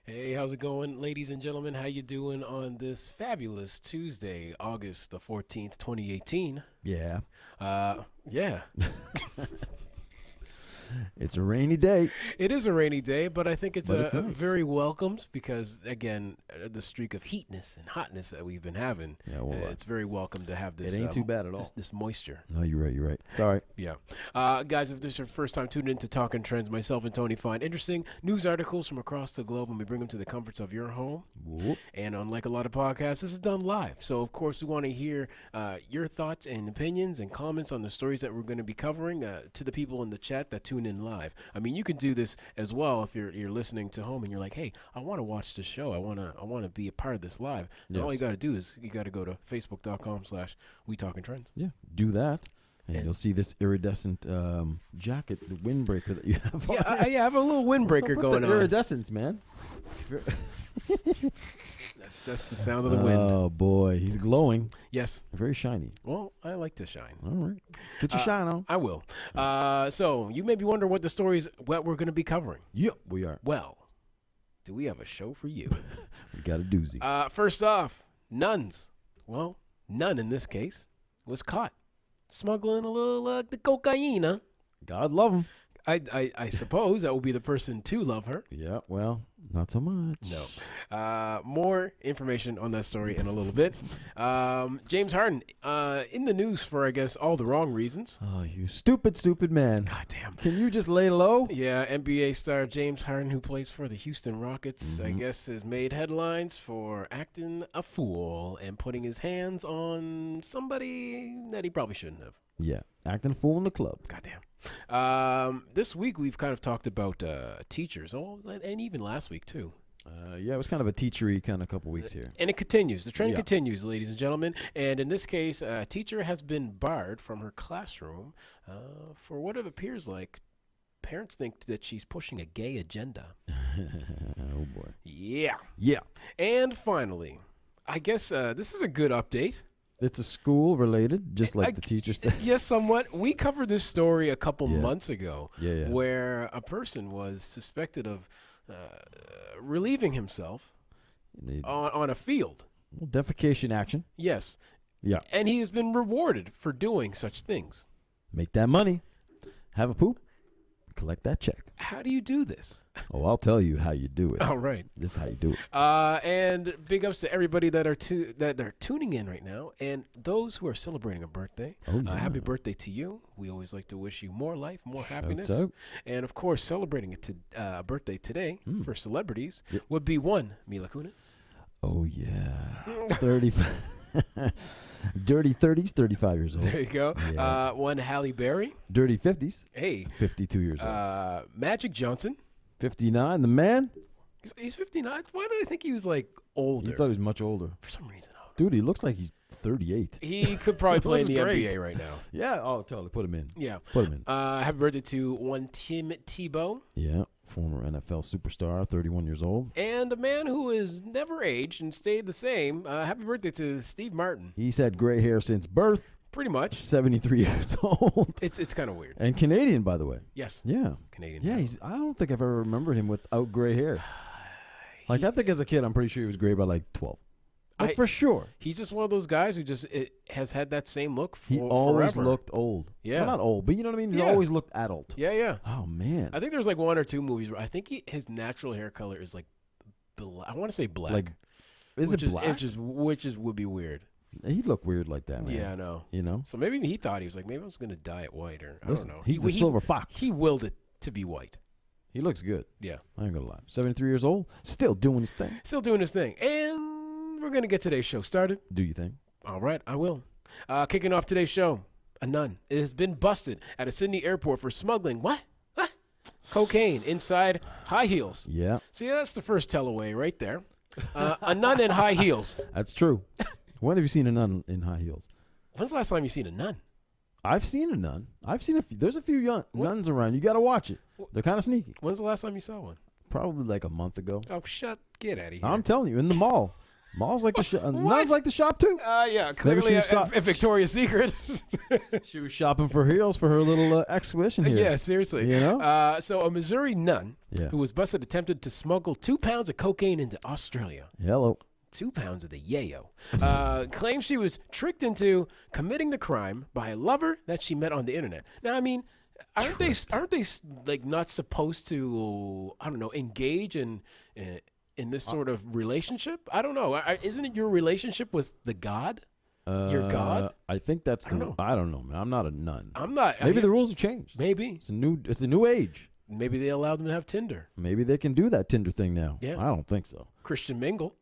Hey, how's it going, ladies and gentlemen? How you doing on this fabulous Tuesday, August the 14th, 2018? Yeah. Yeah, It's a rainy day. it is a rainy day, but I think it's But it's a nice. very welcomed because, again, the streak of heatness and hotness that we've been having, Yeah, well, it's very welcome to have this. it ain't too bad at all. This moisture. No, you're right. You're right. It's all right. Yeah. Guys, if this is your first time tuning in to Talking Trends, myself and Tony find interesting news articles from across the globe and we bring them to the comforts of your home. Whoop. And unlike a lot of podcasts, this is done live. So, of course, we want to hear your thoughts and opinions and comments on the stories that we're going to be covering to the people in the chat that tune in live. I mean, you can do this as well if you're listening to home and you're like, hey, I want to watch the show. I want to be a part of this live. Then all Yes. you got to do is you got to go to facebook.com/We Talking Trends. Yeah. Do that. And And- you'll see this iridescent jacket, the windbreaker that you have on. I have a little What's up windbreaker with going the on. iridescence, man. That's the sound of the wind. Oh, boy. He's glowing. Yes. Very shiny. Well, I like to shine. All right. Get your shine on. I will. So you may be wondering what the stories what we're going to be covering. Yep, we are. Well, do we have a show for you? We got a doozy. First off, nuns. Well, none in this case was caught smuggling a little the cocaine. Huh? God love him. I suppose that will be the person to love her. Yeah, well, not so much. No. More information on that story in a little bit. James Harden in the news for, I guess, all the wrong reasons. Oh, you stupid man. God damn. Can you just lay low? Yeah, NBA star James Harden, who plays for the Houston Rockets, I Mhm. guess has made headlines for acting a fool and putting his hands on somebody that he probably shouldn't have. Yeah, acting a fool in the club. Goddamn. This week we've kind of talked about teachers, and even last week too. Yeah, it was kind of a teachery kind of couple weeks here. And it continues. The trend Yeah. continues, ladies and gentlemen. And in this case, a teacher has been barred from her classroom for what it appears like parents think that she's pushing a gay agenda. Oh boy. Yeah. Yeah, And finally, I guess this is a good update. it's a school related, just like I- the teachers thing. Yes, somewhat. We covered this story a couple Yeah. months ago Yeah. where a person was suspected of relieving himself on a field. Defecation action. Yes. Yeah, And he has been rewarded for doing such things. make that money, have a poop, collect that check. How do you do this? Oh, I'll tell you how you do it. All right. This is how you do it. And big ups to everybody that are tuning in right now, and those who are celebrating a birthday. Oh, yeah. Happy birthday to you! We always like to wish you more life, more happiness, out. and of course, celebrating a birthday today for celebrities Yep. would be one Mila Kunis. Oh yeah, 35. Dirty 30s, 35 years old. There you go. Yeah. One Halle Berry. Dirty 50s, Hey, 52 years old. Magic Johnson. 59, the man. He's 59. Why did I think he was like older? You thought he was much older. For some reason, I don't Dude, he looks like he's 38. know. He could probably play in Looks the great. NBA right now. Yeah, oh, totally. Put him in. Yeah. Put him in. Happy birthday to one Tim Tebow. Yeah, former NFL superstar, 31 years old. And a man who has never aged and stayed the same. Happy birthday to Steve Martin. He's had gray hair since birth, Pretty much. 73 years old. It's kind of weird. And Canadian, by the way. Yes. Yeah. Canadian. Yeah, talent. I don't think I've ever remembered him without gray hair. Like, I think as a kid, I'm pretty sure he was gray by like 12. Like, for sure. He's just one of those guys who just has had that same look for He always forever. looked old. Yeah. Well, not old, but you know what I mean? He Yeah. always looked adult. Yeah. Oh, man. I think there's like one or two movies where I think his natural hair color is like, I want to say black. Like, is it black? Which would be weird. He'd look weird like that, man. Yeah, I know. You know? So maybe he thought he was like, maybe I was going to dye it white or I Listen, don't know. He's the silver fox. He willed it to be white. He looks good. Yeah. I ain't gonna lie. 73 years old, still doing his thing. Still doing his thing. And we're going to get today's show started. Do you think? All right, I will. Kicking off today's show, a nun has been busted at a Sydney airport for smuggling what? Cocaine inside high heels. Yeah, See, that's the first tellaway right there. A nun in high heels. that's true. When have you seen a nun in high heels? When's the last time you seen a nun? I've seen a nun. I've seen a few. There's a few nuns around. You got to watch it. They're kind of sneaky. When's the last time you saw one? Probably like a month ago. Oh, get out of here. I'm telling you, in the mall. Malls like the shop. Nuns like the shop too. Yeah, clearly at Victoria's Secret. She was shopping for heels for her little exhibition here. Yeah, seriously. You know? So a Missouri nun who was busted attempted to smuggle 2 pounds of cocaine into Australia. Hello. 2 pounds of the yayo. Claims she was tricked into committing the crime by a lover that she met on the internet. Now, I mean, aren't they like not supposed to, I don't know, engage in this sort of relationship? I don't know. Isn't it your relationship with the God? Your God? I think that's I don't know. I don't know, man. I'm not a nun. I'm not. Maybe the rules have changed. Maybe. It's a new age. Maybe they allowed them to have Tinder. Maybe they can do that Tinder thing now. Yeah. I don't think so. Christian mingle.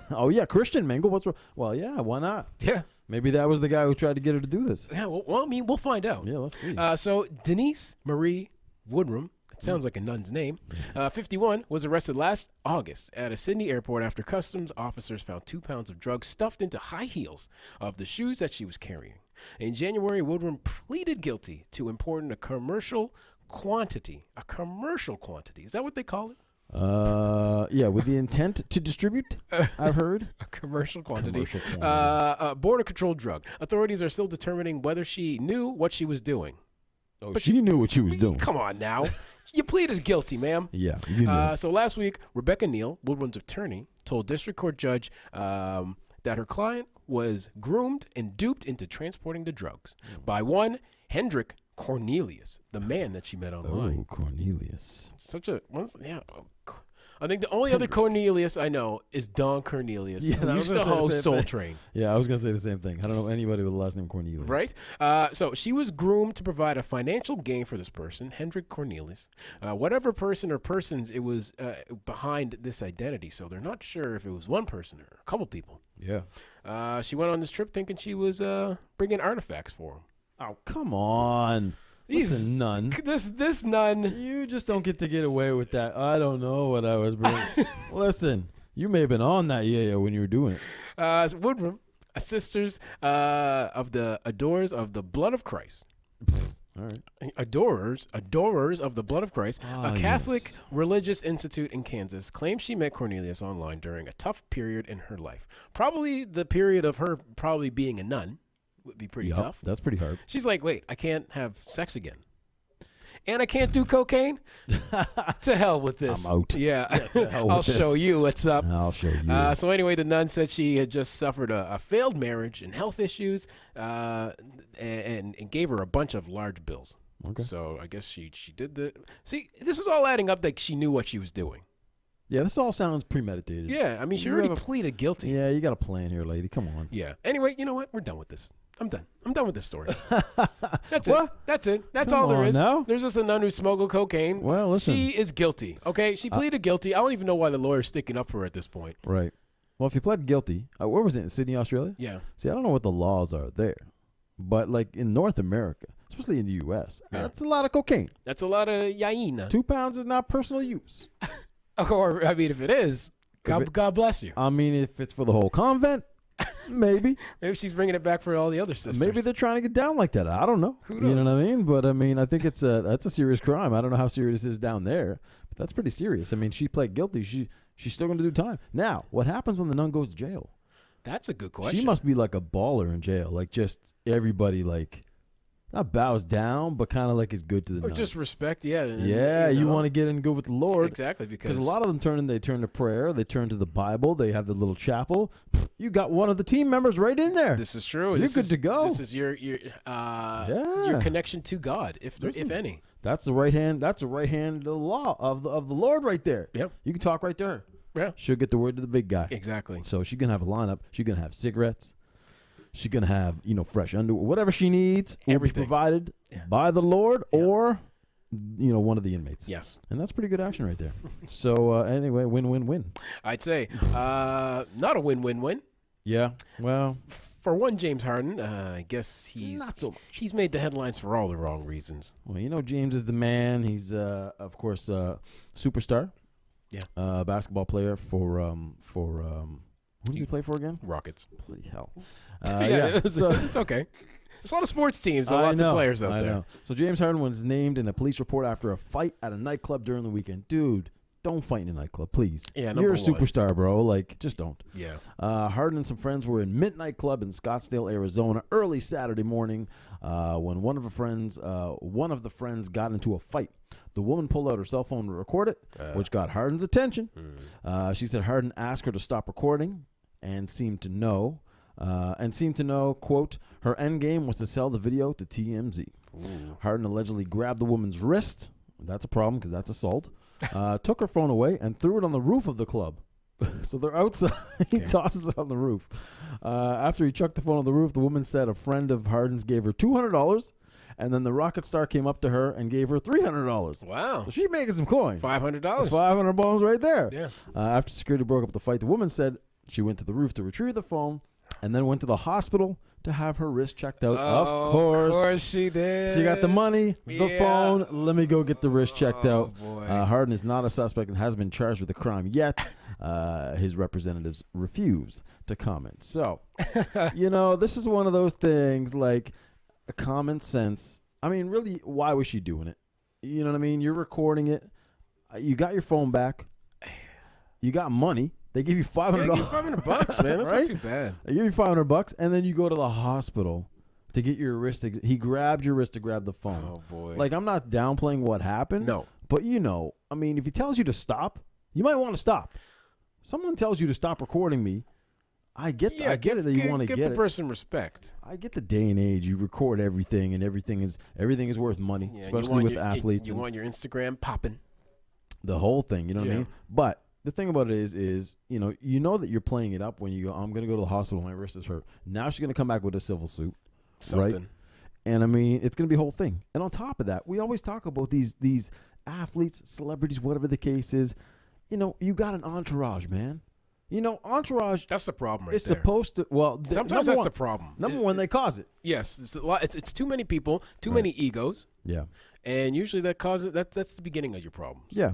Oh, yeah, Christian mingle. What's wrong? Well, yeah, why not? Yeah. Maybe that was the guy who tried to get her to do this. Yeah, well I mean, we'll find out. Yeah, let's see. So Denise Marie Woodrum, it sounds like a nun's name, 51, was arrested last August at a Sydney airport after customs officers found 2 pounds of drugs stuffed into high heels of the shoes that she was carrying. In January, Woodrum pleaded guilty to importing a commercial quantity. A commercial quantity. Is that what they call it? Yeah, with the intent to distribute, I've heard. A commercial quantity. A border-controlled drug. Authorities are still determining whether she knew what she was doing. Oh, but she knew what she was doing. Come on now. You pleaded guilty, ma'am. Yeah, you knew. So last week, Rebecca Neal, Woodrum's attorney, told district court judge that her client was groomed and duped into transporting the drugs by one Hendrik Cornelius, the man that she met online. Oh, Cornelius. I think the only other Cornelius I know is Don Cornelius, who used to host Soul Train. Yeah, I was going to say the same thing. I don't know anybody with the last name Cornelius. Right? So she was groomed to provide a financial gain for this person, Hendrik Cornelius. Whatever person or persons it was behind this identity. So they're not sure if it was one person or a couple people. Yeah. She went on this trip thinking she was bringing artifacts for him. Oh, come on. Listen, nun. This nun. You just don't get to get away with that. I don't know what I was bringing. Listen, you may have been on that when you were doing it. Woodrum, a sisters of the adorers of the blood of Christ. All right. Adorers of the blood of Christ, a Catholic religious institute in Kansas, claims she met Cornelius online during a tough period in her life. Probably the period of her probably being a nun. Would be pretty tough. That's pretty hard. She's like, wait, I can't have sex again. And I can't do cocaine? To hell with this. I'm out. Yeah. I'll show you what's up. I'll show you. So anyway, the nun said she had just suffered a failed marriage and health issues and gave her a bunch of large bills. Okay. So I guess she did the... See, this is all adding up that she knew what she was doing. Yeah, this all sounds premeditated. Yeah, I mean, she already pleaded guilty. Yeah, you got a plan here, lady. Come on. Yeah. Anyway, you know what? We're done with this. I'm done with this story. That's it. That's all there is. Now? There's just a nun who smuggled cocaine. Well, listen. She is guilty. Okay? She pleaded guilty. I don't even know why the lawyer's sticking up for her at this point. Right. Well, if you pled guilty, where was it? In Sydney, Australia? Yeah. See, I don't know what the laws are there. But, like, in North America, especially in the U.S., that's a lot of cocaine. That's a lot of yaina. 2 pounds is not personal use. Or, I mean, if it is, God bless you. I mean, if it's for the whole convent, maybe. Maybe she's bringing it back for all the other sisters. Maybe they're trying to get down like that. I don't know. Who knows? You know what I mean? But, I mean, I think that's a serious crime. I don't know how serious it is down there, but that's pretty serious. I mean, she pled guilty. She's still going to do time. Now, what happens when the nun goes to jail? That's a good question. She must be like a baller in jail. Like, just everybody, like, not bows down, but kind of like is good to the nun. Or just respect, yeah. Yeah, you want to get in good with the Lord. Exactly, because a lot of them turn to prayer, they turn to the Bible, they have the little chapel. You got one of the team members right in there. This is true. You're good to go. This is your connection to God, if any. That's the right hand. That's the right hand of the law of the Lord right there. Yep. You can talk right to her. Yeah. She'll get the word to the big guy. Exactly. So she's gonna have a lineup. She's gonna have cigarettes. She's going to have, fresh underwear. Whatever she needs will be provided by the Lord or, one of the inmates. Yes. And that's pretty good action right there. So, anyway, win-win-win. I'd say not a win-win-win. Yeah, well. For one, James Harden, I guess not so much. He's made the headlines for all the wrong reasons. Well, James is the man. He's, of course, superstar. Yeah. Basketball player for who does he play for again? Rockets. Bloody hell. It's okay. There's a lot of sports teams and lots of players out there. So James Harden was named in a police report after a fight at a nightclub during the weekend. Dude, don't fight in a nightclub, please. Yeah, you're a number one. superstar, bro. Like, just don't. Yeah. Harden and some friends were in Midnight Club in Scottsdale, Arizona, early Saturday morning when one of the friends got into a fight. The woman pulled out her cell phone to record it, which got Harden's attention. She said Harden asked her to stop recording and seemed to know, quote, her end game was to sell the video to TMZ. Ooh. Harden allegedly grabbed the woman's wrist. That's a problem because that's assault. Took her phone away and threw it on the roof of the club. So they're outside. He tosses it on the roof. After he chucked the phone on the roof, the woman said a friend of Harden's gave her $200, and then the rocket star came up to her and gave her $300. Wow. So she's making some coin. $500. 500 bones right there. Yeah. After security broke up the fight, the woman said she went to the roof to retrieve the phone and then went to the hospital to have her wrist checked out. Of course she did. She got the money, the phone. Let me go get the wrist checked out. Boy. Harden is not a suspect and hasn't been charged with a crime yet. His representatives refuse to comment. So, this is one of those things like common sense. I mean, really, why was she doing it? You know what I mean? You're recording it. You got your phone back. You got money. They give you $500. Yeah, give you $500, man. That's right? not too bad. They give you $500, and then you go to the hospital to get your wrist. He grabbed your wrist to grab the phone. Oh, boy. Like, I'm not downplaying what happened. No. But, I mean, if he tells you to stop, you might want to stop. Someone tells you to stop recording me. I get it that you want to get give the person respect. I get the day and age. You record everything, and everything is worth money, especially with athletes. You want your Instagram popping. The whole thing, you know what I mean? But the thing about it is you know that you're playing it up when you go, I'm going to go to the hospital, my wrist is hurt. Now she's going to come back with a civil suit, right? And I mean, it's going to be a whole thing. And on top of that, we always talk about these athletes, celebrities, whatever the case is. You got an entourage, man. Entourage. That's the problem, right It's there. supposed to. Well, sometimes that's the problem. Number one, they cause it. Yes, it's a lot. It's too many people, too many egos. Yeah. And usually that causes that's the beginning of your problems. Yeah.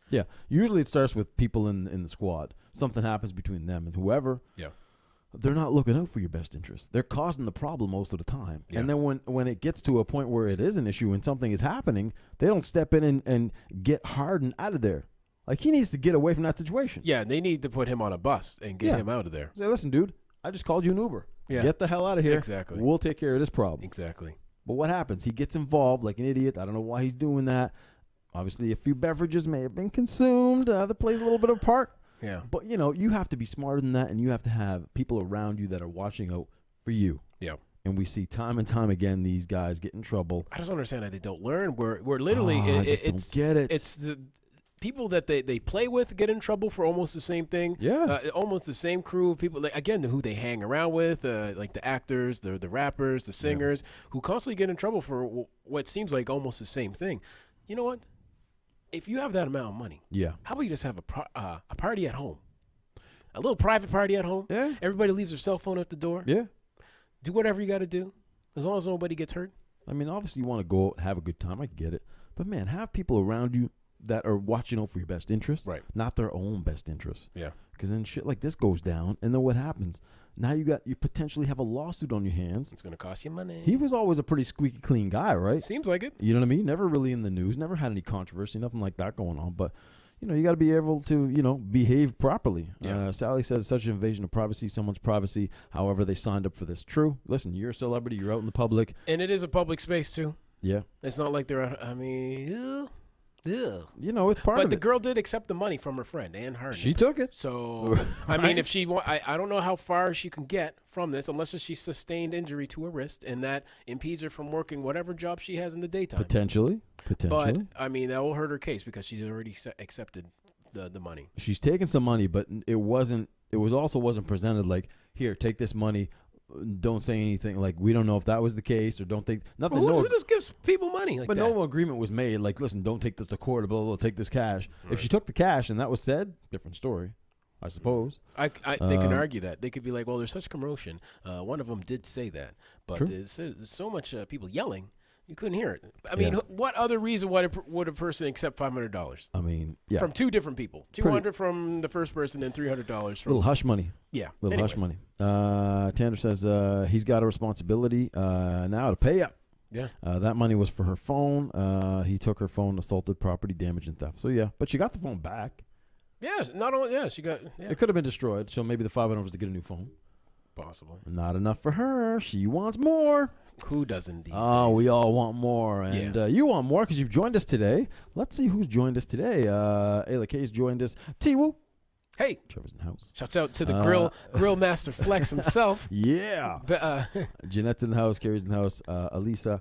Yeah. Usually it starts with people in the squad. Something happens between them and whoever. Yeah. They're not looking out for your best interest. They're causing the problem most of the time. Yeah. And then when it gets to a point where it is an issue and something is happening, they don't step in and get Harden out of there. Like, he needs to get away from that situation. Yeah, they need to put him on a bus and get him out of there. Say, listen, dude, I just called you an Uber. Yeah. Get the hell out of here. Exactly. We'll take care of this problem. Exactly. But what happens? He gets involved like an idiot. I don't know why he's doing that. Obviously, a few beverages may have been consumed. That plays a little bit of a part. Yeah. But, you have to be smarter than that, and you have to have people around you that are watching out for you. Yeah. And we see time and time again these guys get in trouble. I just don't understand how they don't learn. We're literally I just don't get it. It's the people that they play with get in trouble for almost the same thing. Yeah. Almost the same crew of people. Like, again, who they hang around with, like the actors, the rappers, the singers, who constantly get in trouble for what seems like almost the same thing. You know what? If you have that amount of money, how about you just have a party at home? A little private party at home. Yeah. Everybody leaves their cell phone at the door. Yeah. Do whatever you got to do, as long as nobody gets hurt. I mean, obviously you want to go out, have a good time. I get it. But, man, have people around you that are watching out for your best interest, Right. not their own best interest. Yeah. Because then shit like this goes down, and then what happens? Now you potentially have a lawsuit on your hands. It's going to cost you money. He was always a pretty squeaky clean guy, right? Seems like it. You know what I mean? Never really in the news, never had any controversy, nothing like that going on. But, you got to be able to, behave properly. Yeah. Sally says such an invasion of privacy, someone's privacy, however they signed up for this. True. Listen, you're a celebrity, you're out in the public. And it is a public space, too. Yeah. It's not like they're out. I mean, it's part but of the it. girl did accept the money from her friend, Ann Harden. She took it. So, I mean, if she I don't know how far she can get from this, unless she sustained injury to her wrist, and that impedes her from working whatever job she has in the daytime. Potentially. But, I mean, that will hurt her case because she's already accepted the money. She's taken some money, but it wasn't presented like, here, take this money. Don't say anything. Like, we don't know if that was the case, or don't think nothing. Well, who just gives people money like but that? no agreement was made. Like, listen, don't take this to court. Blah, blah, blah, take this cash. Right. If she took the cash and that was said, different story, I suppose. They can argue that. They could be like, well, there's such commotion. One of them did say that, but there's so much people yelling. You couldn't hear it. I mean, what other reason would a person accept $500? I mean, yeah. From two different people. $200 from the first person and $300 from... Little hush money. Yeah. Little hush money. Tanner says he's got a responsibility now to pay up. Yeah. That money was for her phone. He took her phone, assaulted, property damage, and theft. So yeah, but she got the phone back. Yeah, not only she got It could have been destroyed. So maybe the $500 was to get a new phone. possible. Not enough for her. She wants more. Who doesn't these Oh, days? we all want more. And you want more because you've joined us today. Let's see who's joined us today. Ayla K's joined us. T-Woo. Hey, Trevor's in the house. shouts out to the grill master Flex himself. Yeah. Jeanette's in the house. Carrie's in the house. Elisa.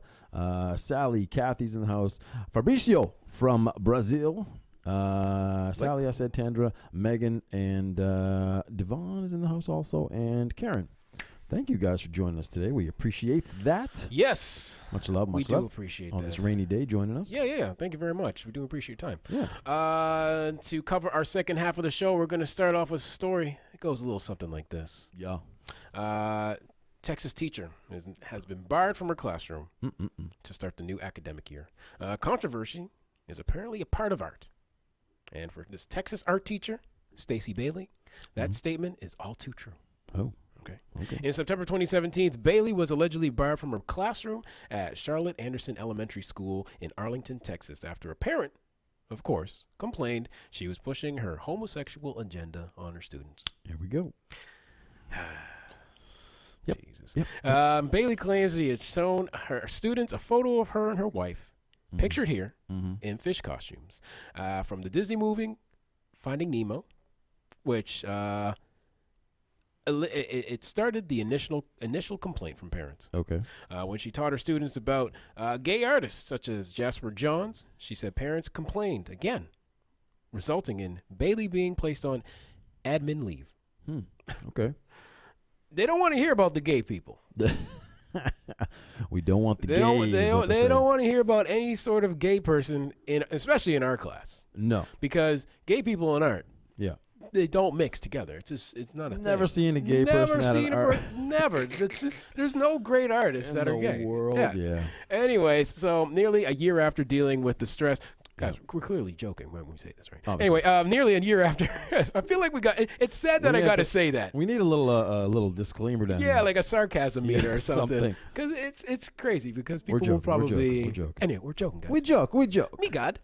Sally. Kathy's in the house. Fabricio from Brazil. Sally, I said Tandra, Megan, and Devon is in the house also, and Karen. Thank you guys for joining us today. We appreciate that. Yes. Much love, much we love. do appreciate on that. this rainy day joining us. Yeah. Thank you very much. We do appreciate your time. Yeah. To cover our second half of the show, we're going to start off with a story. It goes a little something like this. Yeah. Texas teacher has been barred from her classroom to start the new academic year. Controversy is apparently a part of art. And for this Texas art teacher, Stacey Bailey, that statement is all too true. Oh. Okay. In September 2017, Bailey was allegedly barred from her classroom at Charlotte Anderson Elementary School in Arlington, Texas, after a parent, of course, complained she was pushing her homosexual agenda on her students. Here we go. Yep. Jesus. Yep. Bailey claims that he had shown her students a photo of her and her wife, pictured here, in fish costumes, from the Disney movie Finding Nemo, which it started the initial complaint from parents. Okay. When she taught her students about gay artists such as Jasper Johns, she said parents complained again, resulting in Bailey being placed on admin leave. Okay. They don't want to hear about the gay people. We don't want the They gays. they don't want to hear about any sort of gay person especially in our class. No. Because gay people and art, Yeah. they don't mix together. It's not a Never thing. seen a gay person at an art. Never. There's no great artists that are gay. In the world, yeah. Anyways, so nearly a year after dealing with the stress, guys, we're clearly joking when we say this, right? Obviously. Anyway, nearly a year after, I feel like we got. It's sad that I got to say that. We need a little disclaimer down Yeah, here. like a sarcasm meter or something. something. Because it's crazy because people We're joking, will probably. we're joking. Anyway, we're joking, guys. We joke. Me God.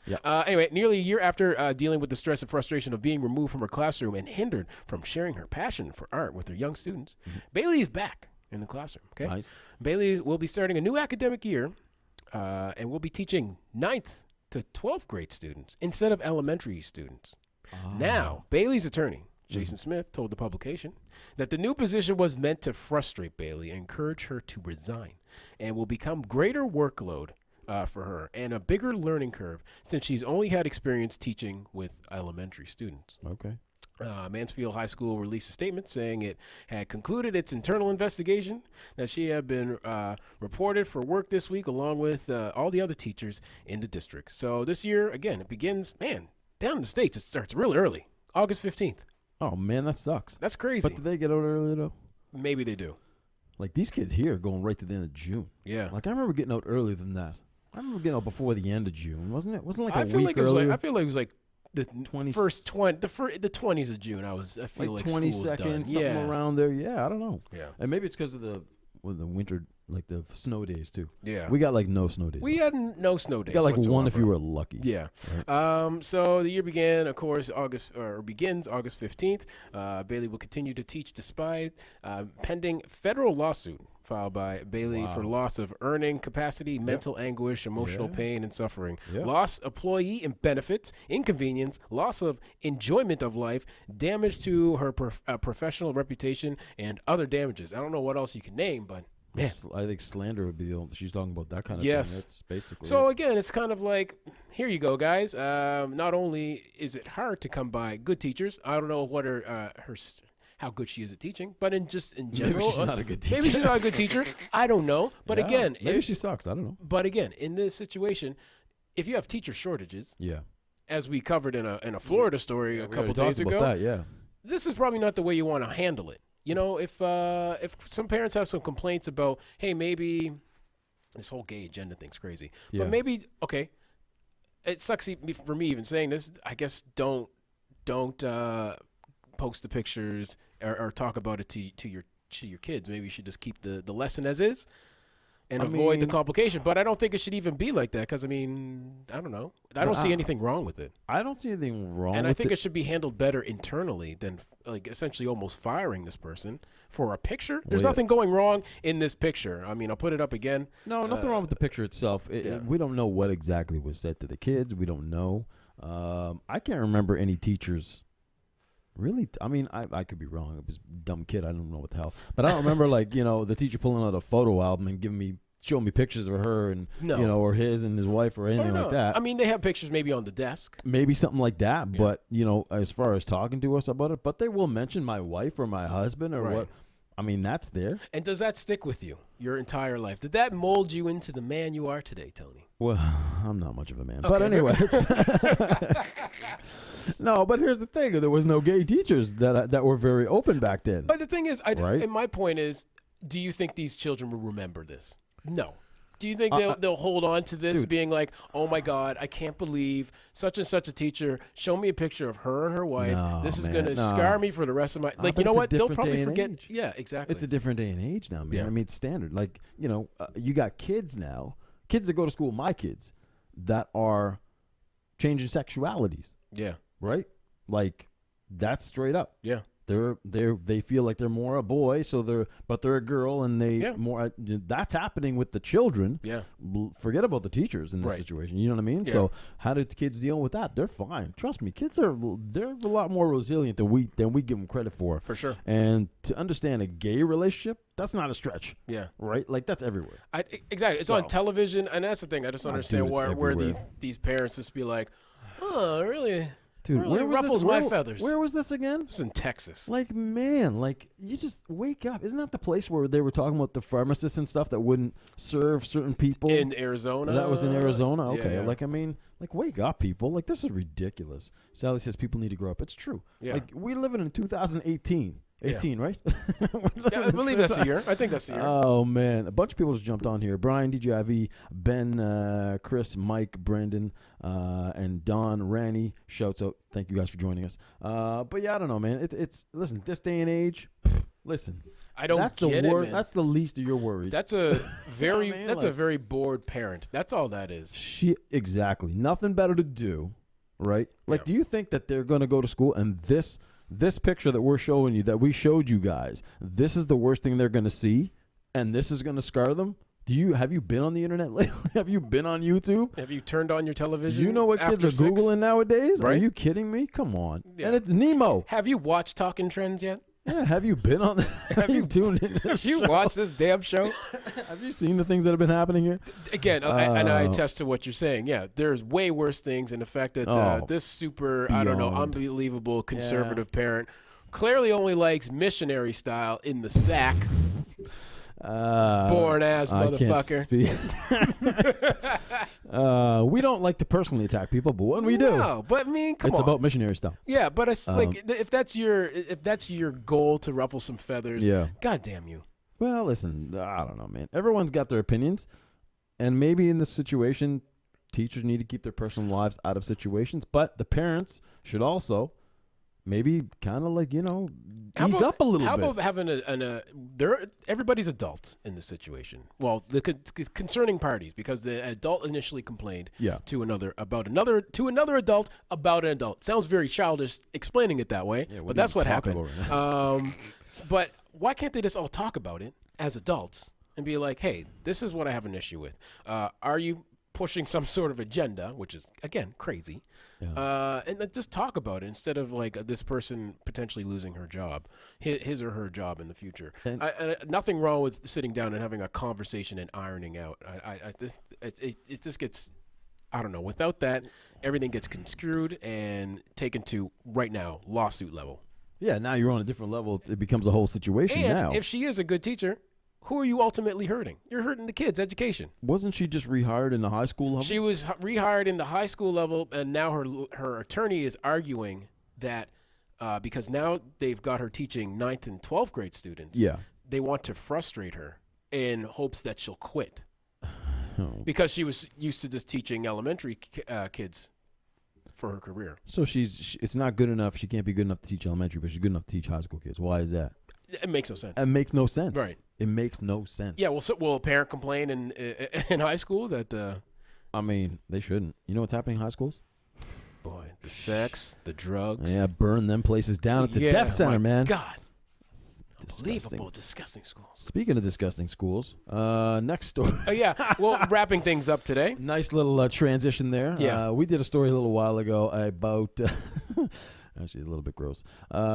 Yeah. Anyway, nearly a year after dealing with the stress and frustration of being removed from her classroom and hindered from sharing her passion for art with her young students, Bailey is back in the classroom. Okay, Nice. Bailey will be starting a new academic year, and will be teaching 9th to 12th grade students instead of elementary students. Now, Bailey's attorney, Jason Smith, told the publication that the new position was meant to frustrate Bailey and encourage her to resign, and will become greater workload for her and a bigger learning curve since she's only had experience teaching with elementary students. Okay. Mansfield High School released a statement saying it had concluded its internal investigation, that she had been reported for work this week along with all the other teachers in the district. So this year, again, it begins, down in the States, it starts really early, August 15th. Oh, man, that sucks. That's crazy. But did they get out early, though? Maybe they do. Like, these kids here are going right to the end of June. Yeah. Like, I remember getting out earlier than that. I remember getting out before the end of June, wasn't it? Wasn't it like I a feel week like it was earlier? like, I feel like it was like the 20 the 20s of June. I feel like school was 22nd, done. something around there. Yeah, I don't know. Yeah. And maybe it's because of the winter, like the snow days, too. Yeah. We got, like, no snow days. We had no snow days. got, like, one if whatsoever. you were lucky. Yeah. Right. So the year began, of course, begins August 15th. Bailey will continue to teach despite pending federal lawsuit filed by Bailey for loss of earning capacity, mental anguish, emotional pain, and suffering, loss of employee and benefits, inconvenience, loss of enjoyment of life, damage to her professional reputation, and other damages. I don't know what else you can name, but man. I think slander would be the only, she's talking about that kind of Yes. thing. That's basically So it. again, it's kind of like, here you go, guys. Not only is it hard to come by good teachers, I don't know what her how good she is at teaching, but in general, Maybe she's not a good teacher. Maybe she's not a good teacher. I don't know. But Yeah, again, maybe she sucks. I don't know. But again, in this situation, if you have teacher shortages, Yeah. as we covered in a Florida story a couple days talked ago, about that, yeah. this is probably not the way you want to handle it. You know, if some parents have some complaints about, hey, maybe this whole gay agenda thing's crazy, Yeah. but maybe it sucks for me even saying this. I guess don't post the pictures or talk about it to your kids. Maybe you should just keep the lesson as is. and I avoid the mean- complication. But I don't think it should even be like that because, I mean, I don't know. I don't see anything wrong with it. I don't see anything wrong And with I think it. it should be handled better internally than like essentially almost firing this person for a picture. There's yeah. nothing going wrong in this picture. I mean, I'll put it up again. No, nothing wrong with the picture itself. yeah. We don't know what exactly was said to the kids. We don't know. I can't remember any teachers. Really, I mean, I could be wrong. I was a dumb kid. I don't know what the hell. But I don't remember, like, the teacher pulling out a photo album and showing me pictures of her and, No. or his and his wife or anything no. like that. I mean, they have pictures maybe on the desk. Maybe something like that. But, as far as talking to us about it, but they will mention my wife or my husband or Right. what. I mean, that's there. And does that stick with you your entire life? Did that mold you into the man you are today, Tony? Well, I'm not much of a man. Okay. But anyway. No, but here's the thing. There was no gay teachers that were very open back then. But the thing is, Right? and my point is, do you think these children will remember this? No. Do you think they'll hold on to this dude. being like, oh my God, I can't believe such and such a teacher, show me a picture of her and her wife. No, This is man, going to no. scar me for the rest of my, like, but you know it's a what? They'll different probably day and forget. age. Yeah, exactly. It's a different day and age now, man. Yeah. I mean, it's standard. Like, you got kids now, kids that go to school, my kids, that are changing sexualities, Yeah. right? Like, that's straight up. Yeah. They feel like they're more a boy, but they're a girl, and Yeah. more. That's happening with the children. Yeah. Forget about the teachers in this Right. situation. You know what I mean? Yeah. So how do the kids deal with that? They're fine. Trust me, they're a lot more resilient than we give them credit for. For sure. And to understand a gay relationship, that's not a stretch, Yeah. right? Like, that's everywhere. Exactly. It's So- on television, and that's the thing. I just Oh, understand dude, it's where everywhere. these parents just be like, oh, really? Dude, Really ruffles my feathers. Where was this again? This is in Texas. Like, man, like, you just wake up. Isn't that the place where they were talking about the pharmacists and stuff that wouldn't serve certain people? In Arizona. That was in Arizona? Yeah, Okay. yeah. Like, I mean, like, wake up, people. Like, this is ridiculous. Sally says people need to grow up. It's true. Yeah. Like, we're living in 2018. 18, right? Yeah, I believe that's the year. I think that's the year. Oh, man. A bunch of people just jumped on here. Brian, DJIV, Ben, Chris, Mike, Brandon, and Don, Ranny. Shouts out. Thank you guys for joining us. But, yeah, I don't know, man. Listen, this day and age, listen. I don't That's get the it, wor- man. That's the least of your worries. That's a very man, that's a like- very bored parent. That's all that is. Exactly. Nothing better to do, right? Like, Yeah. do you think that they're going to go to school and this picture that we're showing you, that we showed you guys, this is the worst thing they're going to see, and this is going to scar them? Have you been on the internet lately? Have you been on YouTube? Have you turned on your television? You know what kids after are 6? Googling nowadays? Are Right? you kidding me? Come on. Yeah. And it's Nemo. Have you watched Talking Trends yet? Yeah, have you been on Have you tuned in? Have you watched this damn show? Have you seen the things that have been happening here? Again, and I attest to what you're saying. Yeah, there's way worse things, and the fact that Oh, this I don't know, beyond. unbelievable conservative parent clearly only likes missionary style in the sack. Born ass I motherfucker. Can't speak. We don't like to personally attack people, but when we do, No, but I mean, come it's on. about missionary stuff. Yeah, but it's like if that's your goal to ruffle some feathers, Yeah. God damn you. Well, listen, I don't know, man. Everyone's got their opinions, and maybe in this situation, teachers need to keep their personal lives out of situations, but the parents should also maybe kind of like, ease up a little How bit. about having everybody's adult in this situation? Well, the concerning parties, because the adult initially complained Yeah. to another adult about an adult. Sounds very childish explaining it that way, Yeah, what but are that's you what talking happened. about right But why can't they just all talk about it as adults and be like, hey, this is what I have an issue with. Are you pushing some sort of agenda, which is, again, crazy, and then just talk about it instead of like this person potentially losing her job, his or her job in the future. And- Nothing wrong with sitting down and having a conversation and ironing out. It just gets, I don't know. Without that, everything gets construed and taken to, right now, lawsuit level. Yeah, now you're on a different level. It becomes a whole situation And now. if she is a good teacher, who are you ultimately hurting? You're hurting the kids' education. Wasn't she just rehired in the high school level? She was rehired in the high school level, and now her attorney is arguing that because now they've got her teaching 9th and 12th grade students, Yeah. they want to frustrate her in hopes that she'll quit Oh. because she was used to just teaching elementary kids for her career. So it's not good enough. She can't be good enough to teach elementary, but she's good enough to teach high school kids. Why is that? It makes no sense. It makes no sense. Right. It makes no sense. Yeah, well, so, will a parent complain in high school that I mean, they shouldn't. You know what's happening in high schools? boy, the sex, the drugs. Yeah, burn them places down. It's a Yeah, death center, my man. God. Disgusting. Unbelievable, disgusting schools. Speaking of disgusting schools, next story. Oh, yeah. Well, wrapping things up today. Nice little transition there. Yeah. We did a story a little while ago about, actually a little bit gross,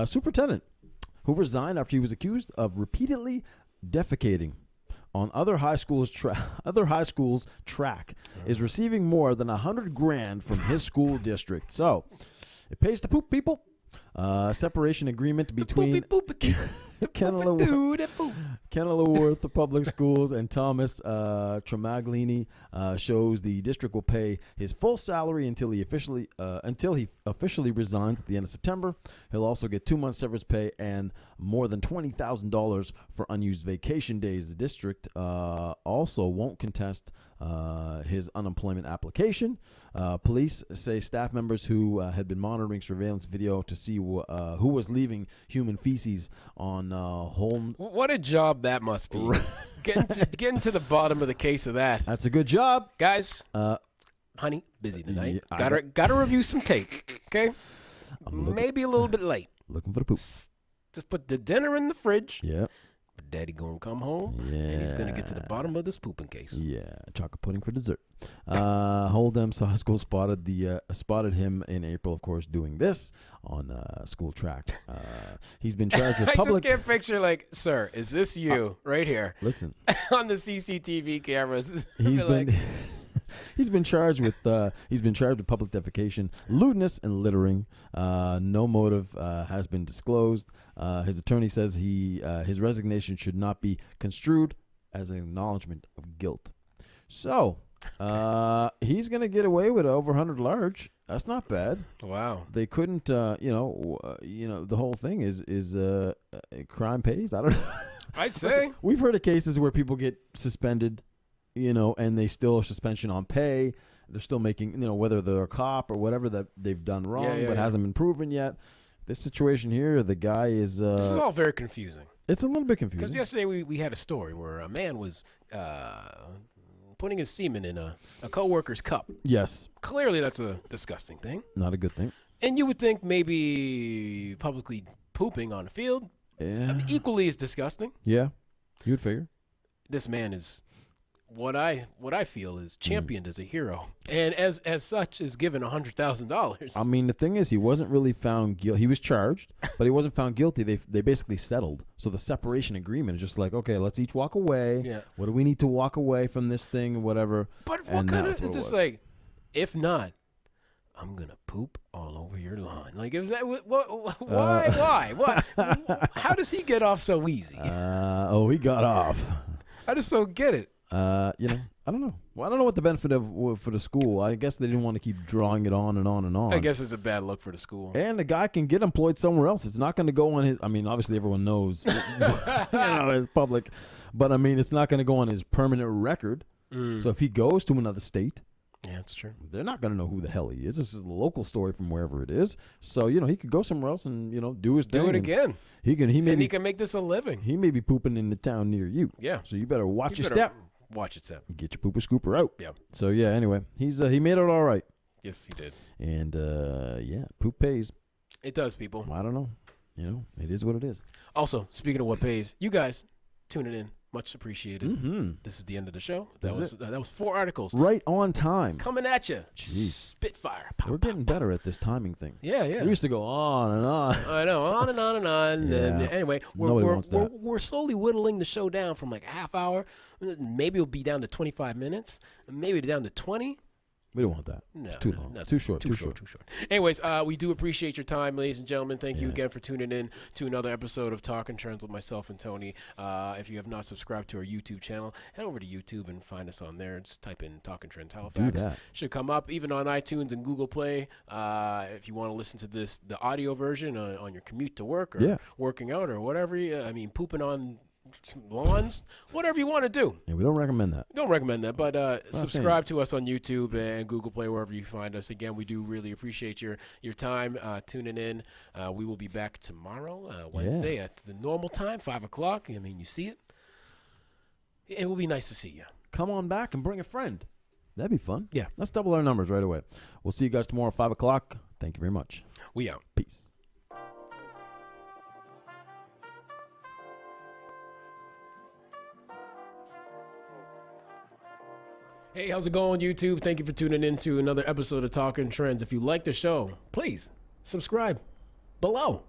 superintendent who resigned after he was accused of repeatedly defecating on other high schools track is receiving more than $100,000 from his school district. So it pays to poop, people. Separation agreement between Kenilworth Public Schools and Thomas Tremaglini shows the district will pay his full salary until he officially resigns at the end of September. He'll also get 2 months severance pay and more than $20,000 for unused vacation days. The district also won't contest his unemployment application. Police say staff members who had been monitoring surveillance video to see who was leaving human feces on home. What a job that must be. Getting to the bottom of the case of that. That's a good job, Guys, honey, busy tonight. Yeah, Gotta review some tape, okay? Maybe a little bit late. looking for the poop. Just put the dinner in the fridge. Yeah, But Daddy gonna come home, yeah. and he's gonna get to the bottom of this pooping case. Yeah, chocolate pudding for dessert. Hold'em High School spotted him in April, of course, doing this on school track. He's been charged with I public. just can't picture, like, sir, is this you right here Listen, on the CCTV cameras? he's Like, been he's been charged with public defecation, lewdness, and littering. No motive has been disclosed. His attorney says his resignation should not be construed as an acknowledgement of guilt. So he's gonna get away with over 100 large. That's not bad. wow. They couldn't, the whole thing is crime pays. I don't know. I'd say. We've heard of cases where people get suspended, and they still suspension on pay. They're still making, whether they're a cop or whatever that they've done wrong, but hasn't been proven yet. This situation here, the guy is. This is all very confusing. It's a little bit confusing. Because yesterday we had a story where a man was putting his semen in a coworker's cup. Yes. Clearly, that's a disgusting thing. Not a good thing. And you would think maybe publicly pooping on the field, Yeah. equally as disgusting. Yeah. You would figure. This man is what I feel is championed as a hero, and as such is given $100,000. I mean, the thing is, he wasn't really found guilty. He was charged, but he wasn't found guilty. They basically settled. So the separation agreement is just like, okay, let's each walk away. Yeah. What do we need to walk away from this thing, whatever? But what And kind that's of what it's it just was. like, if not, I'm gonna poop all over your lawn. Like, is that what? Why? What? How does he get off so easy? He got off. I just don't get it. I don't know. Well, I don't know what the benefit for the school. I guess they didn't want to keep drawing it on and on and on. I guess it's a bad look for the school. And the guy can get employed somewhere else. It's not going to go on his. I mean, obviously everyone knows, it's public, but I mean, it's not going to go on his permanent record. So if he goes to another state, Yeah, that's true. they're not going to know who the hell he is. This is a local story from wherever it is. So he could go somewhere else and do his thing. Do it and again. He He can make this a living. He may be pooping in the town near you. Yeah. So you better watch You your better step. Watch it, Seth. Get your pooper scooper out. Yeah. So yeah. Anyway, he made it all right. Yes, he did. And poop pays. It does, people. I don't know. It is what it is. Also, speaking of what pays, you guys tuning in, much appreciated. Mm-hmm. This is the end of the show. This That was 4 articles Right on time. coming at you. Jeez. Spitfire. Pow, We're pow, getting pow. better at this timing thing. Yeah, yeah. We used to go on and on. I know, on and on and on. And Yeah. anyway, Nobody wants that. we're slowly whittling the show down from like a half hour. Maybe it'll be down to 25 minutes. Maybe down to 20. We don't want that. No, Too no, long. no, Too short. Too short. Anyways, we do appreciate your time, ladies and gentlemen. Thank you Yeah. again for tuning in to another episode of Talking Trends with myself and Tony. If you have not subscribed to our YouTube channel, head over to YouTube and find us on there. Just type in Talking Trends Halifax. that. Should come up, even on iTunes and Google Play. If you want to listen to the audio version on your commute to work or working out or whatever. Pooping on lawns, whatever you want to do. Yeah, we don't recommend that. Don't recommend that, but saying. subscribe to us on YouTube and Google Play, wherever you find us. Again, we do really appreciate your time tuning in. We will be back tomorrow, Wednesday, at the normal time, 5 o'clock. I mean, you see it. It will be nice to see you. Come on back and bring a friend. That'd be fun. Yeah. Let's double our numbers right away. We'll see you guys tomorrow at 5 o'clock. Thank you very much. We out. Peace. Hey, how's it going, YouTube? Thank you for tuning in to another episode of Talking Trends. If you like the show, please subscribe below.